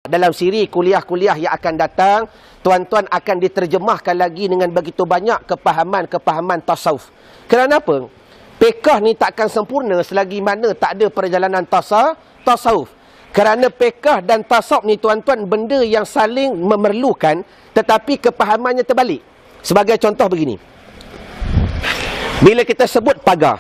Dalam siri kuliah-kuliah yang akan datang, tuan-tuan akan diterjemahkan lagi dengan begitu banyak kepahaman-kepahaman tasawuf. Kenapa? Fiqh ni takkan sempurna selagi mana tak ada perjalanan tasawuf. Kerana fiqh dan tasawuf ni tuan-tuan benda yang saling memerlukan, tetapi kepahamannya terbalik. Sebagai contoh begini. Bila kita sebut pagar,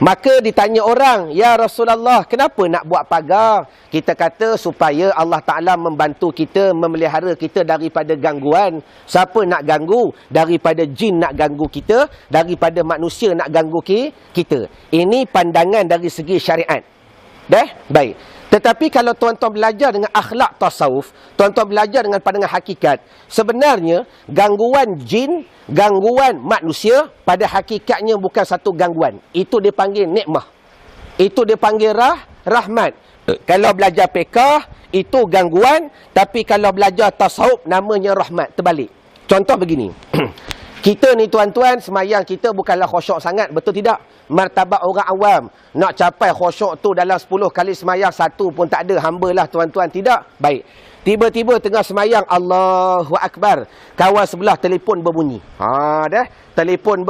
maka ditanya orang, ya Rasulullah, kenapa nak buat pagar? Kita kata supaya Allah Ta'ala membantu kita, memelihara kita daripada gangguan. Siapa nak ganggu? Daripada jin nak ganggu kita, daripada manusia nak ganggu kita. Ini pandangan dari segi syariat. Baik. Tetapi kalau tuan-tuan belajar dengan akhlak tasawuf, tuan-tuan belajar dengan pandangan hakikat, sebenarnya gangguan jin, gangguan manusia pada hakikatnya bukan satu gangguan. Itu dipanggil nikmah. Itu dipanggil rahmat. Kalau belajar fiqh itu gangguan, tapi kalau belajar tasawuf namanya rahmat. Terbalik. Contoh begini. Kita ni tuan-tuan, semayang kita bukanlah khusyuk sangat, betul tidak? Martabat orang awam, nak capai khusyuk tu dalam 10 kali semayang, satu pun tak ada, hamba lah tuan-tuan, tidak? Baik. Tiba-tiba tengah semayang, Allahu Akbar, kawan sebelah telefon berbunyi. Telefon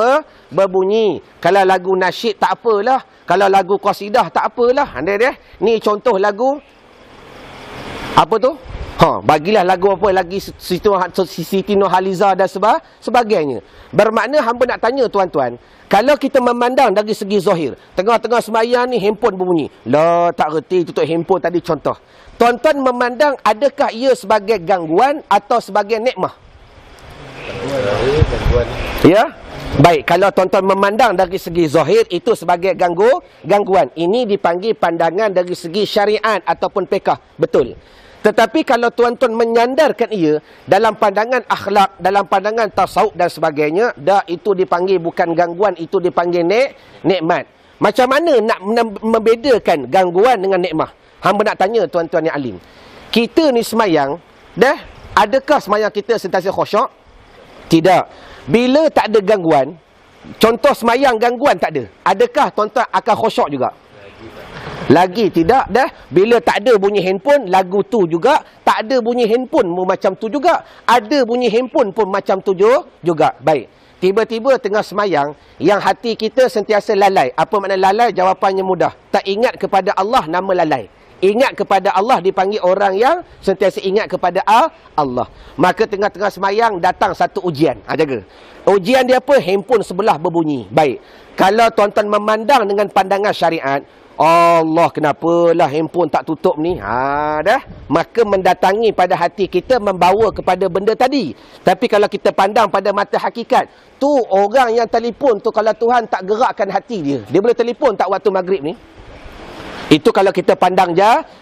berbunyi. Kalau lagu nasyid tak apalah, kalau lagu qasidah tak apalah. Ni contoh lagu, apa tu? Bagilah lagu apa lagi, Siti Nurhaliza dan sebagainya. Bermakna hamba nak tanya tuan-tuan, kalau kita memandang dari segi zahir, tengah-tengah semayang ni handphone berbunyi. Lah tak reti tutup handphone tadi contoh. Tuan-tuan memandang adakah ia sebagai gangguan atau sebagai nikmah? Gangguan. Ya? Baik, kalau tuan-tuan memandang dari segi zahir itu sebagai gangguan. Ini dipanggil pandangan dari segi syariat ataupun fiqh. Betul. Tetapi kalau tuan-tuan menyandarkan ia dalam pandangan akhlak, dalam pandangan tasawuf dan sebagainya, itu dipanggil bukan gangguan, itu dipanggil nikmat. Macam mana nak membedakan gangguan dengan nikmat? Hamba nak tanya tuan-tuan yang alim. Kita ni semayang, adakah semayang kita sentiasa khusyuk? Tidak. Bila tak ada gangguan, contoh semayang gangguan tak ada, adakah tuan-tuan akan khusyuk juga? Lagi tidak. Bila tak ada bunyi handphone, lagu tu juga. Tak ada bunyi handphone pun macam tu juga. Ada bunyi handphone pun macam tu juga. Baik. Tiba-tiba tengah semayang, yang hati kita sentiasa lalai. Apa makna lalai? Jawapannya mudah. Tak ingat kepada Allah, nama lalai. Ingat kepada Allah dipanggil orang yang sentiasa ingat kepada Allah. Maka tengah-tengah semayang datang satu ujian. Jaga. Ujian dia apa? Handphone sebelah berbunyi. Baik. Kalau tuan-tuan memandang dengan pandangan syariat, Allah, kenapalah handphone tak tutup ni? Maka mendatangi pada hati kita, membawa kepada benda tadi. Tapi kalau kita pandang pada mata hakikat, tu orang yang telefon tu, kalau Tuhan tak gerakkan hati dia, dia boleh telefon tak waktu maghrib ni? Itu kalau kita pandang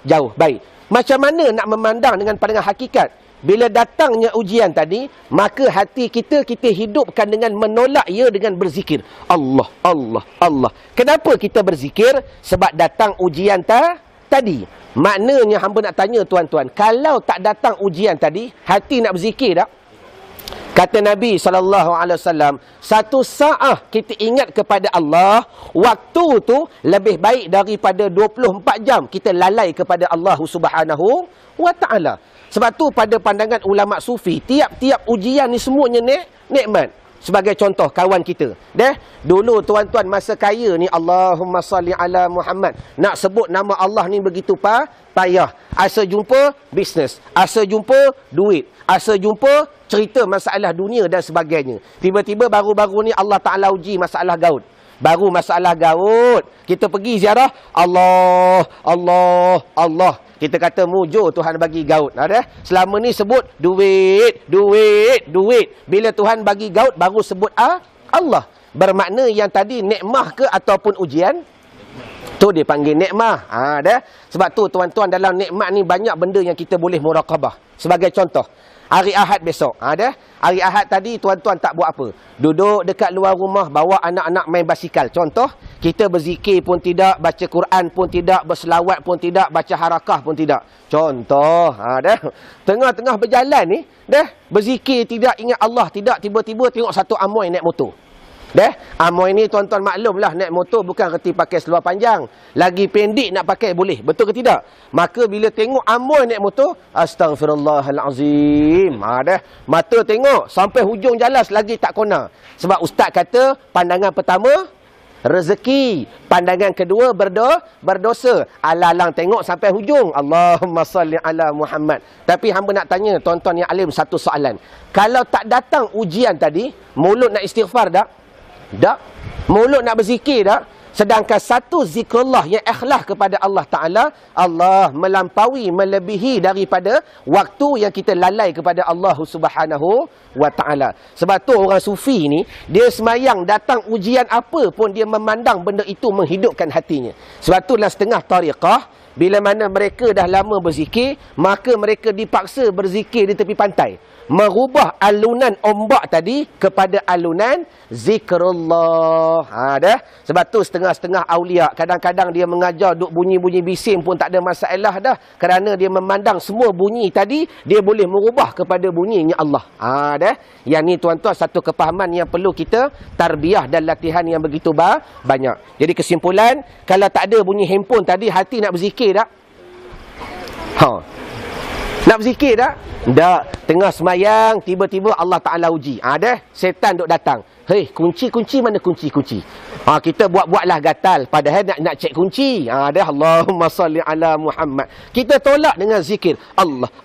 jauh. Baik. Macam mana nak memandang dengan pandangan hakikat? Bila datangnya ujian tadi, maka hati kita hidupkan dengan menolak ia dengan berzikir. Allah, Allah, Allah. Kenapa kita berzikir? Sebab datang ujian tadi. Maknanya hamba nak tanya tuan-tuan, kalau tak datang ujian tadi, hati nak berzikir tak? Kata Nabi SAW, satu saat kita ingat kepada Allah, waktu tu lebih baik daripada 24 jam kita lalai kepada Allah Subhanahu wa Ta'ala. Sebab tu pada pandangan ulama sufi, tiap-tiap ujian ni semuanya nikmat. Sebagai contoh kawan kita, dulu tuan-tuan masa kaya ni, Allahumma salli ala Muhammad, nak sebut nama Allah ni begitu payah. Asa jumpa bisnes, asa jumpa duit, asa jumpa cerita masalah dunia dan sebagainya. Tiba-tiba baru-baru ni Allah Ta'ala uji masalah gaut. Baru masalah gaut, kita pergi ziarah, Allah, Allah, Allah. Kita kata mujur Tuhan bagi gaut. Selama ni sebut duit, duit, duit. Bila Tuhan bagi gaut, baru sebut Allah. Bermakna yang tadi nikmah ke ataupun ujian? Tu dipanggil nikmah. Sebab tu tuan-tuan, dalam nikmat ni banyak benda yang kita boleh muraqabah. Sebagai contoh, hari Ahad besok. Hari Ahad tadi tuan-tuan tak buat apa. Duduk dekat luar rumah, bawa anak-anak main basikal. Contoh, kita berzikir pun tidak, baca Quran pun tidak, berselawat pun tidak, baca harakah pun tidak. Contoh, tengah-tengah berjalan ni, berzikir tidak, ingat Allah tidak, tiba-tiba tengok satu amoy naik motor. Amoy ni tuan-tuan maklumlah, naik motor bukan reti pakai seluar panjang. Lagi pendek nak pakai boleh. Betul ke tidak? Maka bila tengok amoy naik motor, astagfirullahalazim. Mata tengok sampai hujung jalan lagi tak kona. Sebab ustaz kata pandangan pertama rezeki, pandangan kedua berdosa. Alang-alang tengok sampai hujung. Allahumma salli ala Muhammad. Tapi hamba nak tanya tuan-tuan yang alim satu soalan. Kalau tak datang ujian tadi, mulut nak istighfar tak? Tak. Mulut nak berzikir tak? Sedangkan satu zikrullah yang ikhlas kepada Allah Ta'ala, Allah melampaui, melebihi daripada waktu yang kita lalai kepada Allah Subhanahu wa Ta'ala. Sebab tu orang sufi ni, dia semayang datang ujian apa pun dia memandang benda itu menghidupkan hatinya. Sebab tu dalam setengah tariqah, bila mana mereka dah lama berzikir, maka mereka dipaksa berzikir di tepi pantai. Merubah alunan ombak tadi kepada alunan zikrullah. Sebab tu setengah-setengah awliya kadang-kadang dia mengajar duk bunyi-bunyi bising pun tak ada masalah dah. Kerana dia memandang semua bunyi tadi dia boleh merubah kepada bunyinya Allah. Yang ni tuan-tuan satu kepahaman yang perlu kita tarbiyah dan latihan yang begitu banyak. Jadi kesimpulan, kalau tak ada bunyi handphone tadi, hati nak berzikir tak? Nak berzikir tak? Tak. Tengah semayang, tiba-tiba Allah Ta'ala uji. Setan duk datang. Hei, kunci mana kunci? Kita buat-buatlah gatal. Padahal nak cek kunci. Allahumma salli ala Muhammad. Kita tolak dengan zikir. Allah.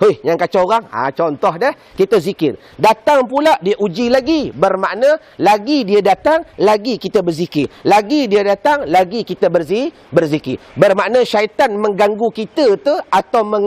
Hei, yang kacau orang. Contoh dah. Kita zikir. Datang pula, dia uji lagi. Bermakna, lagi dia datang, lagi kita berzikir. Lagi dia datang, lagi kita berzikir. Bermakna syaitan mengganggu kita tu atau